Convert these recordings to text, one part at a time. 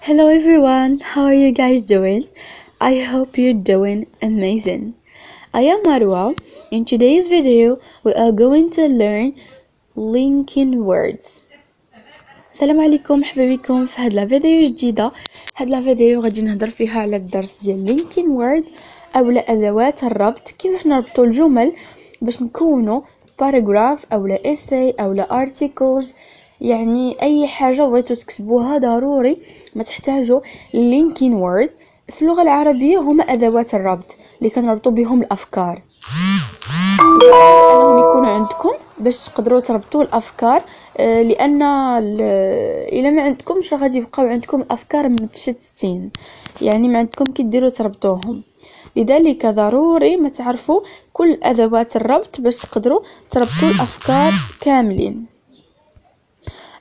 Hello everyone, how are you guys doing? I hope you're doing amazing. I am Marwa. In today's video, we are going to learn linking words. السلام عليكم، مرحبا بكم في هاد الفيديو جديدة. هاد الفيديو غادي نهضر فيها على الدرس ديال linking word اولا ادوات الربط، كيفاش نربطوا الجمل باش نكونوا باراجراف اولا essay اولا articles. يعني اي حاجه بغيتو تكتبوها ضروري ما تحتاجوا linking word. في اللغه العربيه هما ادوات الربط اللي كنربطوا بهم الافكار، انهم يكونوا عندكم باش تقدروا تربطوا الافكار، لان الا ما عندكمش غادي يبقاو عندكم الافكار متشتتين، يعني ما عندكم كيديروا تربطوهم. لذلك ضروري ما تعرفوا كل ادوات الربط باش تقدروا تربطوا الافكار كاملين.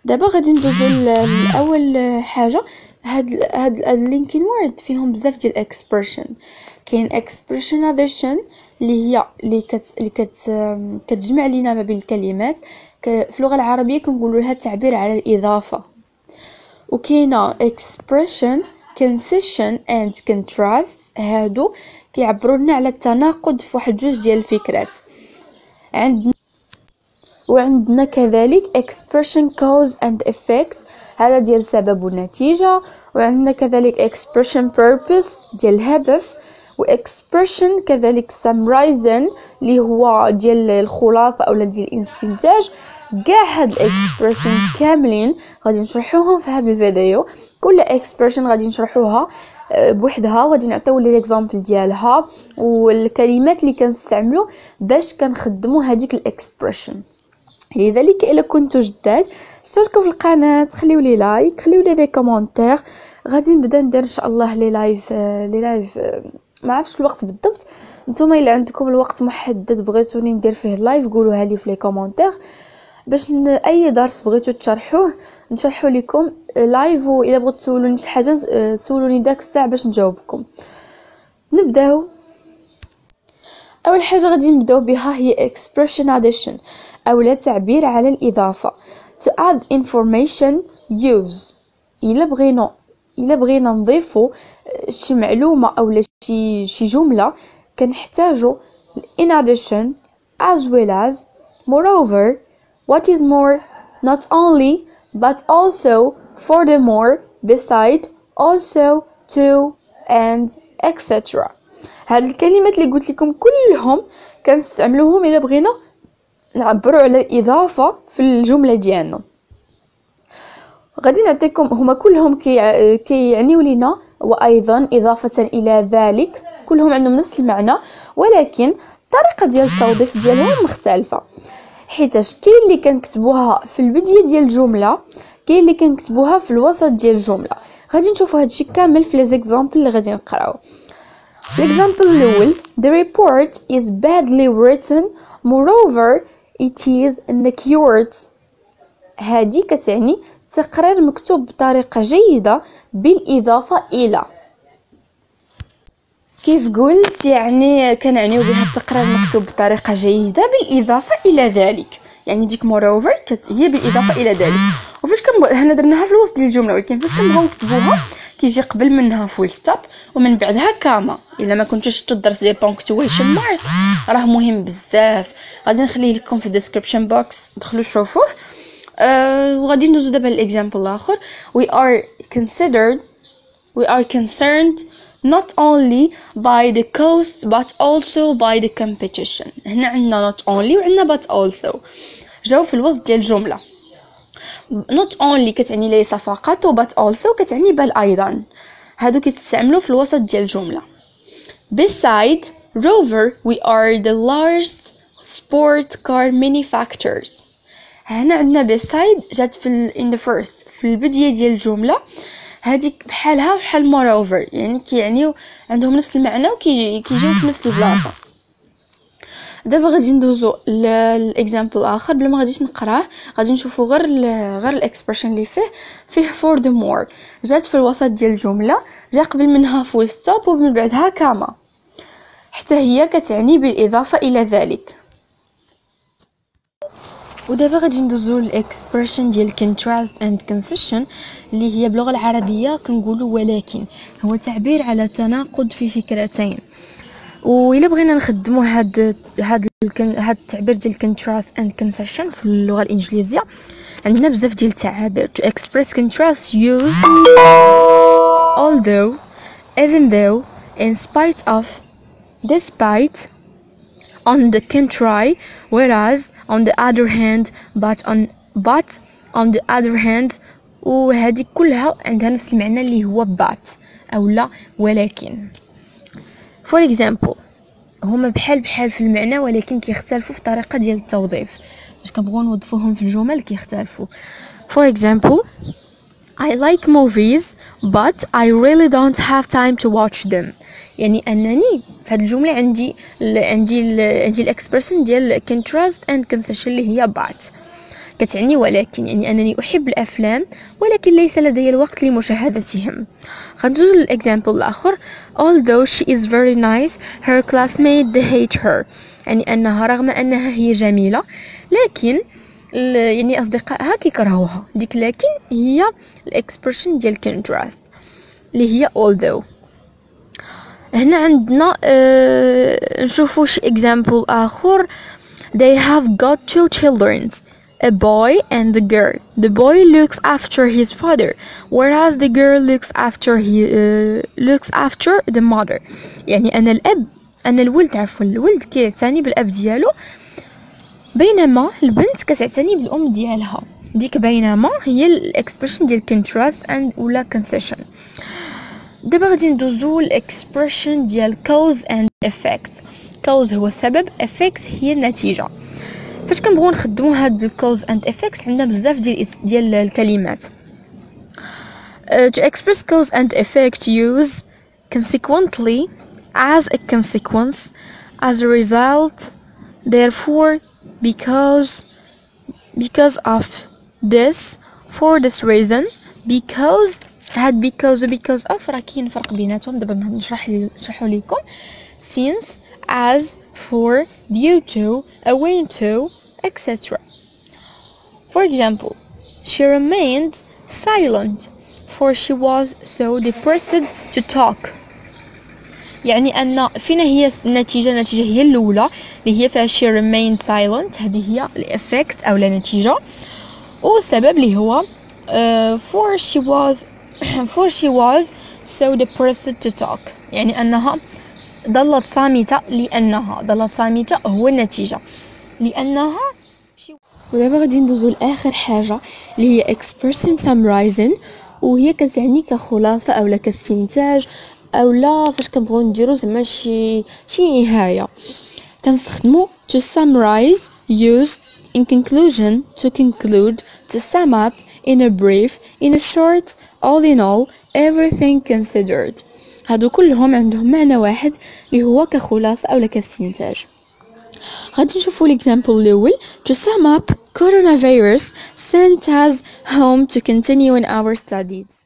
دابا غادي ندوزو لاول حاجه. هاد اللينكين وورد فيهم بزاف ديال اكسبريشن. كاين اكسبريشن اديشن اللي هي كتجمع لينا ما بين الكلمات. في اللغه العربيه كنقولوا لها التعبير على الاضافه. وكاينه اكسبريشن concession and contrast، هادو كيعبروا لنا على التناقض في واحد جوج ديال الفكرات. وعندنا كذلك expression cause and effect، هذا ديال سبب والنتيجة. وعندنا كذلك expression purpose ديال الهدف، و expression كذلك summarizing اللي هو ديال الخلاصة أو ديال الاستنتاج. كاع هاد expression كاملين غادي نشرحوهم في هذا الفيديو. كل expression غادي نشرحوها بوحدها، وغادي نعطيو لي example ديالها والكلمات اللي كنستعملو باش كنخدموا هذيك expression. لذلك الا كنتو جداد اشتركوا في القناه، خليو لي لايك، خليو لي كومونتير. غادي نبدا ندير ان شاء الله لي لايف ما عرفتش الوقت بالضبط. نتوما الا عندكم الوقت محدد بغيتوني ندير فيه اللايف قولوها لي في لي كومونتير باش اي درس بغيتو تشرحوه نشرحو لكم لايف. والا بغيتو تسولوني شي حاجه سولوني داك الساعه باش نجاوبكم. نبداو. اول حاجه غادي نبداو بها هي expression addition اولا تعبير على الاضافه. to add information use. الا بغينا نضيفوا شي معلومه اولا شي جمله كنحتاجوا in addition as well as moreover what is more not only but also furthermore beside also to and etc. هاد الكلمات اللي قلت لكم كلهم كنستعملوهم الا بغينا نعبروا على الاضافه في الجمله ديالنا. غادي نعطيكم هما كلهم كيعنيو لينا وايضا اضافه الى ذلك، كلهم عندهم نفس المعنى ولكن الطريقه ديال التوظيف ديالهم مختلفه، حيتاش كاين اللي كنكتبوها في البدايه ديال الجمله، كاين اللي كنكتبوها في الوسط ديال الجمله. غادي نشوفوا هادشي كامل في لي زيكزامبل اللي غادي نقراو. الاكزامبل الاول: the report is badly written moreover it is inaccurate. هذه كتعني تقرير مكتوب بطريقه جيده بالاضافه الى. كيف قلت يعني كنعنيو بها التقرير مكتوب بطريقه جيده بالاضافه الى ذلك، يعني ديك moreover هي بالاضافه الى ذلك. وفاش هنا درناها في الوسط ديال الجمله، ولكن فاش كنبغيو نكتبوها كيجي قبل منها فول ستوب ومن بعدها كاما. الا ما كنتوش شفتوا الدرس ديال بونكتويشن مارك راه مهم بزاف، غادي نخليه لكم في الديسكريبشن بوكس، دخلوا شوفوه. وغادي ندوزو دابا للاكزامبل الاخر. we are concerned not only by the cost but also by the competition. هنا عندنا not only وعندنا but also جاو في الوسط ديال الجمله. not only كتعني ليس فقط، و but also كتعني بل ايضا. هادو كيتستعملوا في الوسط ديال الجمله. beside Rover we are the largest sport car manufacturers. هنا عندنا beside جات في in the first في البدايه ديال الجمله، هذيك بحالها بحال moreover، يعني كيعنيو عندهم نفس المعنى وكيجيو في نفس البلاصه. دابا غادي ندوزو للاكزامبل اخر بلا ما غاديش نقراه، غادي نشوفوا غير الاكسبريشن اللي فيه furthermore جات في الوسط ديال الجمله، جا قبل منها فول ستوب ومن بعدها كاما، حتى هي كتعني بالاضافه الى ذلك. ودابا غادي ندوزو الاكسبريشن ديال contrast and concession اللي هي باللغه العربيه كنقولوا ولكن، هو تعبير على تناقض في فكرتين. وإلا بغينا نخدموا هاد التعبير ديال contrast and concession في اللغه الانجليزيه، عندنا بزاف ديال التعابير. to express contrast use although, even though, in spite of, despite, on the contrary, whereas, on the other hand, but on the other hand. وهذه كلها عندها نفس المعنى اللي هو but أو لا ولكن. for example هما بحال في المعنى ولكن كيختلفوا في الطريقة ديال التوظيف، باش كنبغيو نوظفوهم في الجمل كيختلفوا. for example I like movies but I really don't have time to watch them. يعني انني في هذه الجمله عندي الاكسبريشن ديال contrast and concession اللي هي but كتعني ولكن، يعني انني احب الافلام ولكن ليس لدي الوقت لمشاهدتهم. غندوزو للاكزامبل الاخر although she is very nice her classmates they hate her. يعني انها رغم انها هي جميله لكن يعني اصدقائها كيكرهوها. ديك لكن هي الاكسبريشن ديال contrast اللي هي although. هنا عندنا نشوفوا شي example اخر. they have got 2 children, a boy and a girl. the boy looks after his father whereas the girl looks after the mother. يعني الولد كيعتني بالاب ديالو بينما البنت كتعتني بالام ديالها. ديك بينما هي الاكسبريشن ديال contrast and ولا concession. دابا غادي ندوزو الاكسبريشن ديال cause and effect. cause هو السبب، effect هي النتيجه. فاش كنبغيو نخدموا هاد cause and effect عندنا بزاف ديال الكلمات. to express cause and effect use consequently, as a consequence, as a result, therefore, because of this, for this reason, because. هاد because و because of راه كاين فرق بيناتهم. دابا نشرحو ليكم. since, as, for, due to, owing to, etc. For example, she remained silent for she was so depressed to talk. يعني أن فين هي النتيجة هي الأولى اللي هي فيها she remained silent، هذه هي الإفكت أو النتيجة. والسبب اللي هو for she was so depressed to talk، يعني أنها ظلت صامتة هو النتيجة لأنها. ودابا غادي ندوزو لآخر حاجة اللي هي expression summarizing، وهي كتعني كخلاصة أو كاستنتاج أو لا فاش كنبغيو نديرو زعما شي نهاية. كنستخدمو to summarize use in conclusion, to conclude, to sum up, in a brief, in a short, all in all, everything considered. هادو كلهم عندهم معنى واحد اللي هو كخلاصة أو كاستنتاج. غادي نشوفوا الاكزامبل الاول. to sum up, coronavirus sent us home to continue in our studies.